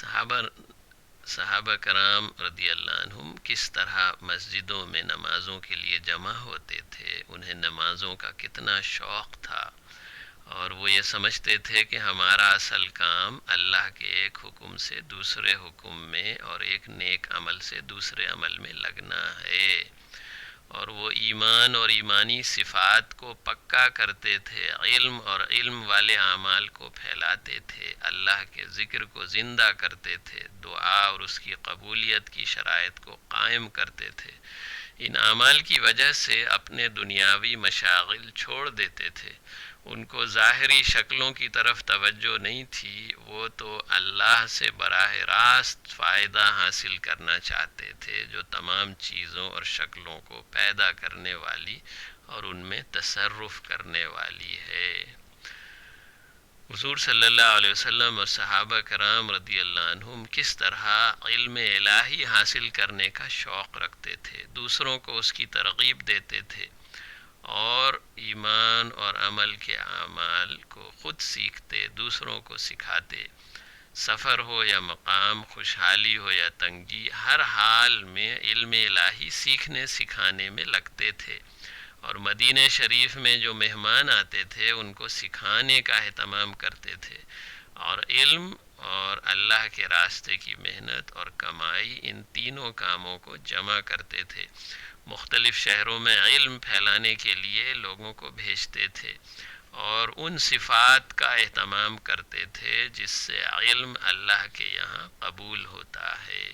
صحابہ صحابہ کرام رضی اللہ عنہم کس طرح مسجدوں میں نمازوں کے لیے جمع ہوتے تھے، انہیں نمازوں کا کتنا شوق تھا، اور وہ یہ سمجھتے تھے کہ ہمارا اصل کام اللہ کے ایک حکم سے دوسرے حکم میں اور ایک نیک عمل سے دوسرے عمل میں لگنا ہے، اور وہ ایمان اور ایمانی صفات کو پکا کرتے تھے، علم اور علم والے اعمال کو پھیلاتے تھے، اللہ کے ذکر کو زندہ کرتے تھے، دعا اور اس کی قبولیت کی شرائط کو قائم کرتے تھے۔ ان اعمال کی وجہ سے اپنے دنیاوی مشاغل چھوڑ دیتے تھے، ان کو ظاہری شکلوں کی طرف توجہ نہیں تھی، وہ تو اللہ سے براہ راست فائدہ حاصل کرنا چاہتے تھے جو تمام چیزوں اور شکلوں کو پیدا کرنے والی اور ان میں تصرف کرنے والی ہے۔ حضور صلی اللہ علیہ وسلم اور صحابہ کرام رضی اللہ عنہم کس طرح علم الہی حاصل کرنے کا شوق رکھتے تھے، دوسروں کو اس کی ترغیب دیتے تھے، اور ایمان اور عمل کے اعمال کو خود سیکھتے، دوسروں کو سکھاتے۔ سفر ہو یا مقام، خوشحالی ہو یا تنگی، ہر حال میں علم الہی سیکھنے سکھانے میں لگتے تھے، اور مدینہ شریف میں جو مہمان آتے تھے ان کو سکھانے کا اہتمام کرتے تھے، اور علم اور اللہ کے راستے کی محنت اور کمائی، ان تینوں کاموں کو جمع کرتے تھے۔ مختلف شہروں میں علم پھیلانے کے لیے لوگوں کو بھیجتے تھے، اور ان صفات کا اہتمام کرتے تھے جس سے علم اللہ کے یہاں قبول ہوتا ہے۔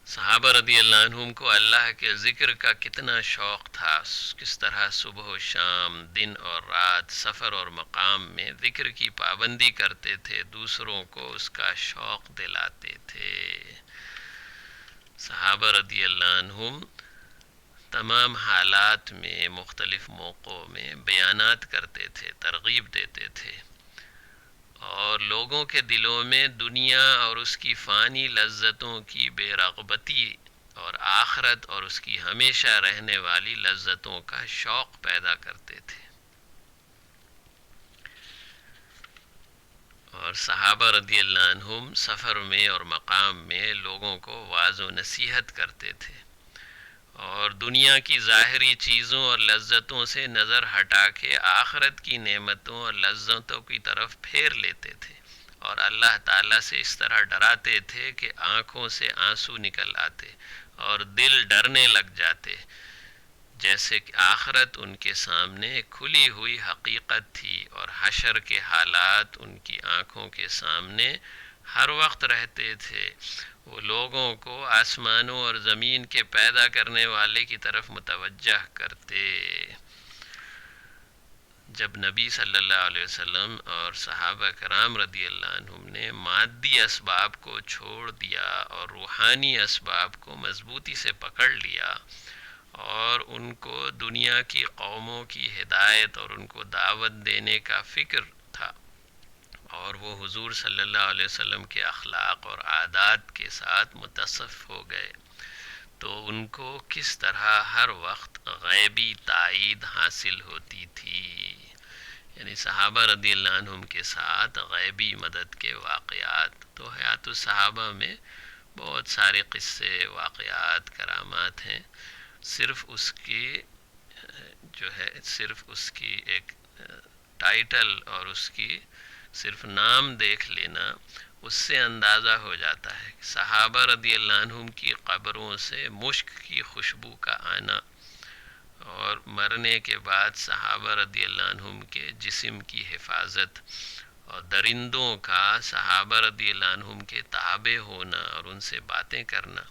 صحابہ رضی اللہ عنہم کو اللہ کے ذکر کا کتنا شوق تھا، کس طرح صبح و شام، دن اور رات، سفر اور مقام میں ذکر کی پابندی کرتے تھے، دوسروں کو اس کا شوق دلاتے تھے۔ صحابہ رضی اللہ عنہم تمام حالات میں، مختلف موقعوں میں بیانات کرتے تھے، ترغیب دیتے تھے، اور لوگوں کے دلوں میں دنیا اور اس کی فانی لذتوں کی بے رغبتی اور آخرت اور اس کی ہمیشہ رہنے والی لذتوں کا شوق پیدا کرتے تھے۔ اور صحابہ رضی اللہ عنہم سفر میں اور مقام میں لوگوں کو واعظ و نصیحت کرتے تھے، اور دنیا کی ظاہری چیزوں اور لذتوں سے نظر ہٹا کے آخرت کی نعمتوں اور لذتوں کی طرف پھیر لیتے تھے، اور اللہ تعالیٰ سے اس طرح ڈراتے تھے کہ آنکھوں سے آنسو نکل آتے اور دل ڈرنے لگ جاتے، جیسے کہ آخرت ان کے سامنے کھلی ہوئی حقیقت تھی، اور حشر کے حالات ان کی آنکھوں کے سامنے ہر وقت رہتے تھے۔ وہ لوگوں کو آسمانوں اور زمین کے پیدا کرنے والے کی طرف متوجہ کرتے۔ جب نبی صلی اللہ علیہ وسلم اور صحابہ کرام رضی اللہ عنہم نے مادی اسباب کو چھوڑ دیا اور روحانی اسباب کو مضبوطی سے پکڑ لیا، اور ان کو دنیا کی قوموں کی ہدایت اور ان کو دعوت دینے کا فکر تھا، اور وہ حضور صلی اللہ علیہ وسلم کے اخلاق اور عادات کے ساتھ متصف ہو گئے، تو ان کو کس طرح ہر وقت غیبی تائید حاصل ہوتی تھی، یعنی صحابہ رضی اللہ عنہم کے ساتھ غیبی مدد کے واقعات۔ تو حیات الصحابہ میں بہت سارے قصے، واقعات، کرامات ہیں، صرف اس کی صرف اس کی ایک ٹائٹل اور اس کی صرف نام دیکھ لینا، اس سے اندازہ ہو جاتا ہے کہ صحابہ رضی اللہ عنہم کی قبروں سے مشک کی خوشبو کا آنا، اور مرنے کے بعد صحابہ رضی اللہ عنہم کے جسم کی حفاظت، اور درندوں کا صحابہ رضی اللہ عنہم کے تابع ہونا اور ان سے باتیں کرنا،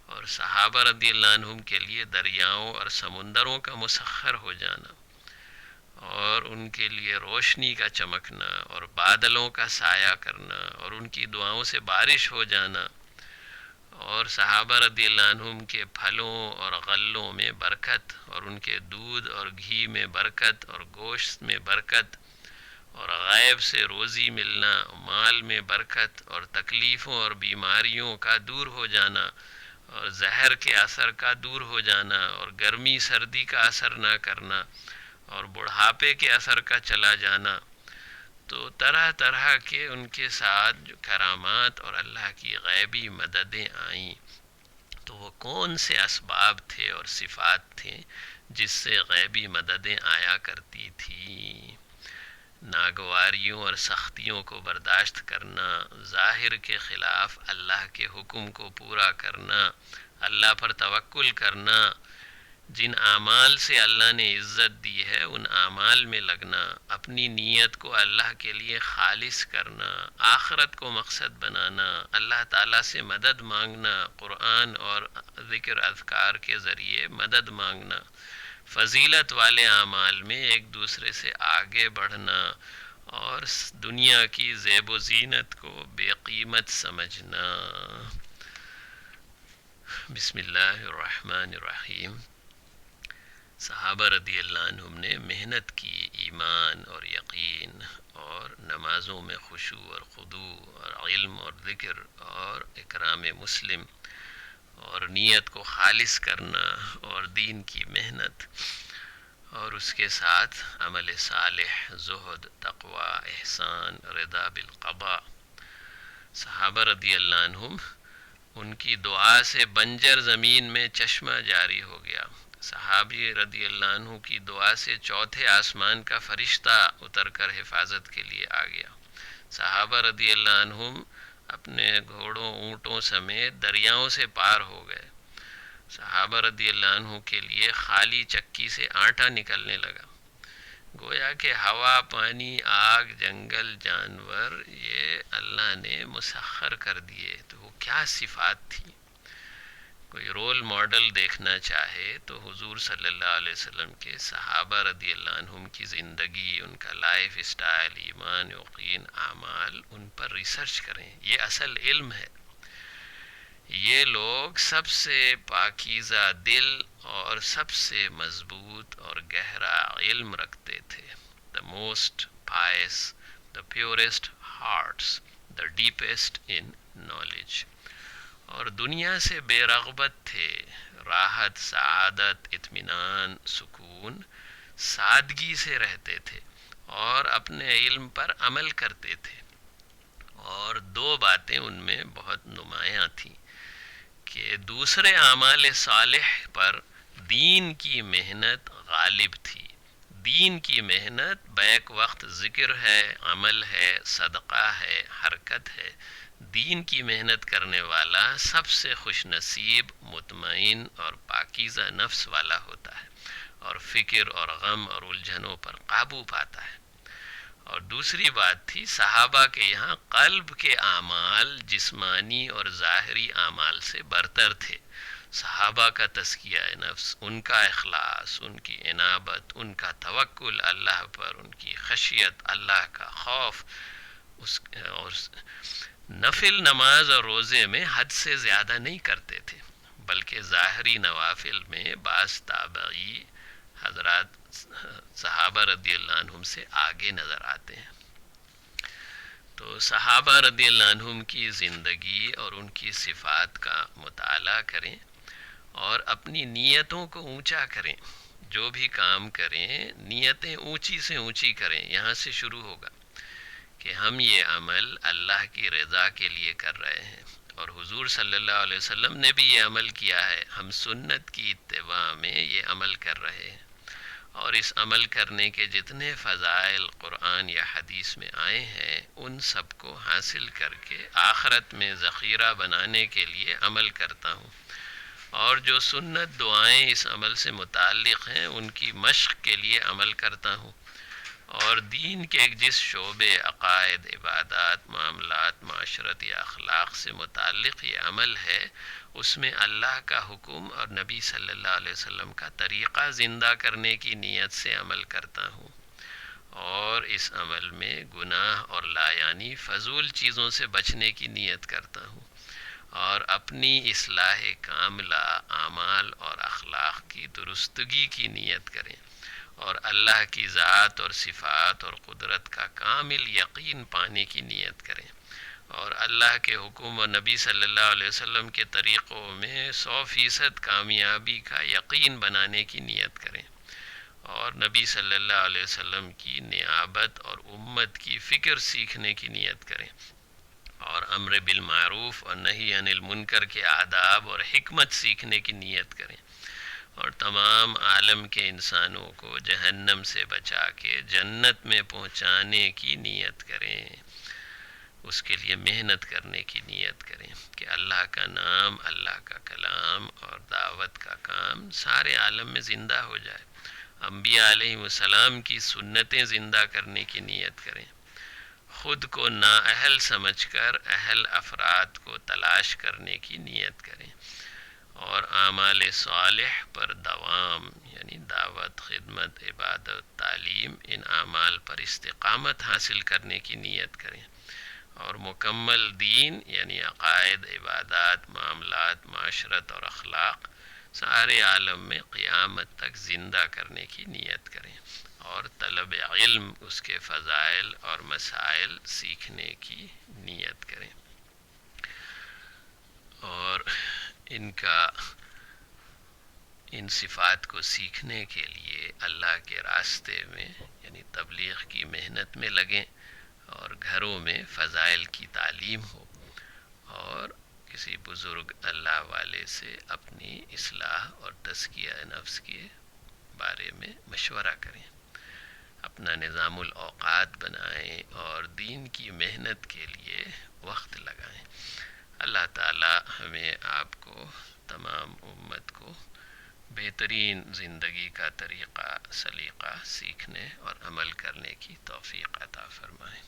اور صحابہ رضی اللہ عنہم کے لیے دریاؤں اور سمندروں کا مسخر ہو جانا، اور ان کے لیے روشنی کا چمکنا اور بادلوں کا سایہ کرنا اور ان کی دعاؤں سے بارش ہو جانا، اور صحابہ رضی اللہ عنہم کے پھلوں اور غلوں میں برکت، اور ان کے دودھ اور گھی میں برکت اور گوشت میں برکت، اور غیب سے روزی ملنا، مال میں برکت، اور تکلیفوں اور بیماریوں کا دور ہو جانا، اور زہر کے اثر کا دور ہو جانا، اور گرمی سردی کا اثر نہ کرنا، اور بڑھاپے کے اثر کا چلا جانا۔ تو طرح طرح کے ان کے ساتھ جو کرامات اور اللہ کی غیبی مددیں آئیں، تو وہ کون سے اسباب تھے اور صفات تھیں جس سے غیبی مددیں آیا کرتی تھیں؟ ناگواریوں اور سختیوں کو برداشت کرنا، ظاہر کے خلاف اللہ کے حکم کو پورا کرنا، اللہ پر توکل کرنا، جن اعمال سے اللہ نے عزت دی ہے ان اعمال میں لگنا، اپنی نیت کو اللہ کے لیے خالص کرنا، آخرت کو مقصد بنانا، اللہ تعالیٰ سے مدد مانگنا، قرآن اور ذکر اذکار کے ذریعے مدد مانگنا، فضیلت والے اعمال میں ایک دوسرے سے آگے بڑھنا، اور دنیا کی زیب و زینت کو بے قیمت سمجھنا۔ بسم اللہ الرحمن الرحیم۔ صحابہ رضی اللہ عنہم نے محنت کی ایمان اور یقین اور نمازوں میں خشوع اور خضوع اور علم اور ذکر اور اکرام مسلم اور نیت کو خالص کرنا اور دین کی محنت، اور اس کے ساتھ عمل صالح، زہد، تقوی، احسان، رضا بالقضاء۔ صحابہ رضی اللہ عنہم، ان کی دعا سے بنجر زمین میں چشمہ جاری ہو گیا۔ صحابی رضی اللہ عنہ کی دعا سے چوتھے آسمان کا فرشتہ اتر کر حفاظت کے لیے آ گیا۔ صحابہ رضی اللہ عنہم اپنے گھوڑوں، اونٹوں سمیت دریاؤں سے پار ہو گئے۔ صحابہ رضی اللہ عنہ کے لیے خالی چکی سے آٹا نکلنے لگا۔ گویا کہ ہوا، پانی، آگ، جنگل، جانور یہ اللہ نے مسخر کر دیے۔ تو وہ کیا صفات تھی؟ کوئی رول ماڈل دیکھنا چاہے تو حضور صلی اللہ علیہ وسلم کے صحابہ رضی اللہ عنہم کی زندگی، ان کا لائف اسٹائل، ایمان، یقین، اعمال، ان پر ریسرچ کریں۔ یہ اصل علم ہے۔ یہ لوگ سب سے پاکیزہ دل اور سب سے مضبوط اور گہرا علم رکھتے تھے۔ The most pious, the purest hearts, the deepest in knowledge۔ اور دنیا سے بے رغبت تھے، راحت، سعادت، اطمینان، سکون، سادگی سے رہتے تھے اور اپنے علم پر عمل کرتے تھے۔ اور دو باتیں ان میں بہت نمایاں تھیں کہ دوسرے اعمال صالح پر دین کی محنت غالب تھی۔ دین کی محنت بیک وقت ذکر ہے، عمل ہے، صدقہ ہے، حرکت ہے۔ دین کی محنت کرنے والا سب سے خوش نصیب، مطمئن اور پاکیزہ نفس والا ہوتا ہے، اور فکر اور غم اور الجھنوں پر قابو پاتا ہے۔ اور دوسری بات تھی، صحابہ کے یہاں قلب کے اعمال جسمانی اور ظاہری اعمال سے برتر تھے۔ صحابہ کا تزکیہ نفس، ان کا اخلاص، ان کی انابت، ان کا توکل اللہ پر، ان کی خشیت، اللہ کا خوف، اور نفل نماز اور روزے میں حد سے زیادہ نہیں کرتے تھے، بلکہ ظاہری نوافل میں بعض تابعی حضرات صحابہ رضی اللہ عنہم سے آگے نظر آتے ہیں۔ تو صحابہ رضی اللہ عنہم کی زندگی اور ان کی صفات کا مطالعہ کریں اور اپنی نیتوں کو اونچا کریں۔ جو بھی کام کریں نیتیں اونچی سے اونچی کریں۔ یہاں سے شروع ہوگا کہ ہم یہ عمل اللہ کی رضا کے لیے کر رہے ہیں، اور حضور صلی اللہ علیہ وسلم نے بھی یہ عمل کیا ہے۔ ہم سنت کی اتباع میں یہ عمل کر رہے ہیں، اور اس عمل کرنے کے جتنے فضائل قرآن یا حدیث میں آئے ہیں ان سب کو حاصل کر کے آخرت میں ذخیرہ بنانے کے لیے عمل کرتا ہوں، اور جو سنت دعائیں اس عمل سے متعلق ہیں ان کی مشق کے لیے عمل کرتا ہوں، اور دین کے جس شعبے، عقائد، عبادات، معاملات، معاشرت یا اخلاق سے متعلق یہ عمل ہے اس میں اللہ کا حکم اور نبی صلی اللہ علیہ وسلم کا طریقہ زندہ کرنے کی نیت سے عمل کرتا ہوں، اور اس عمل میں گناہ اور لایعنی فضول چیزوں سے بچنے کی نیت کرتا ہوں، اور اپنی اصلاح کاملہ، اعمال اور اخلاق کی درستگی کی نیت کریں، اور اللہ کی ذات اور صفات اور قدرت کا کامل یقین پانے کی نیت کریں، اور اللہ کے حکم و نبی صلی اللہ علیہ وسلم کے طریقوں میں 100% کامیابی کا یقین بنانے کی نیت کریں، اور نبی صلی اللہ علیہ وسلم کی نیابت اور امت کی فکر سیکھنے کی نیت کریں، اور امر بالمعروف اور نہی عن المنکر کے آداب اور حکمت سیکھنے کی نیت کریں، اور تمام عالم کے انسانوں کو جہنم سے بچا کے جنت میں پہنچانے کی نیت کریں، اس کے لیے محنت کرنے کی نیت کریں کہ اللہ کا نام، اللہ کا کلام اور دعوت کا کام سارے عالم میں زندہ ہو جائے، انبیاء علیہ السلام کی سنتیں زندہ کرنے کی نیت کریں، خود کو نااہل سمجھ کر اہل افراد کو تلاش کرنے کی نیت کریں، اور اعمال صالح پر دوام یعنی دعوت، خدمت، عبادت، تعلیم، ان اعمال پر استقامت حاصل کرنے کی نیت کریں، اور مکمل دین یعنی عقائد، عبادات، معاملات، معاشرت اور اخلاق سارے عالم میں قیامت تک زندہ کرنے کی نیت کریں، اور طلب علم، اس کے فضائل اور مسائل سیکھنے کی نیت کریں، اور ان صفات کو سیکھنے کے لیے اللہ کے راستے میں یعنی تبلیغ کی محنت میں لگیں، اور گھروں میں فضائل کی تعلیم ہو، اور کسی بزرگ اللہ والے سے اپنی اصلاح اور تزکیہ نفس کے بارے میں مشورہ کریں، اپنا نظام الاوقات بنائیں اور دین کی محنت کے لیے وقت لگائیں۔ اللہ تعالی ہمیں آپ کو، تمام امت کو بہترین زندگی کا طریقہ، سلیقہ سیکھنے اور عمل کرنے کی توفیق عطا فرمائے۔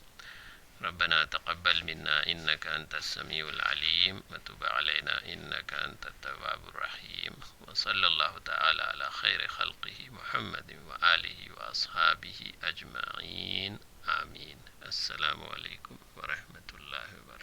ربنا تقبل منا إنك أنت السميع العليم وتب علينا إنك أنت التواب الرحيم، وصلى الله تعالى على خير خلقه محمد وآله وأصحابه أجمعين، آمين۔ السلام عليكم ورحمة الله وبركاته۔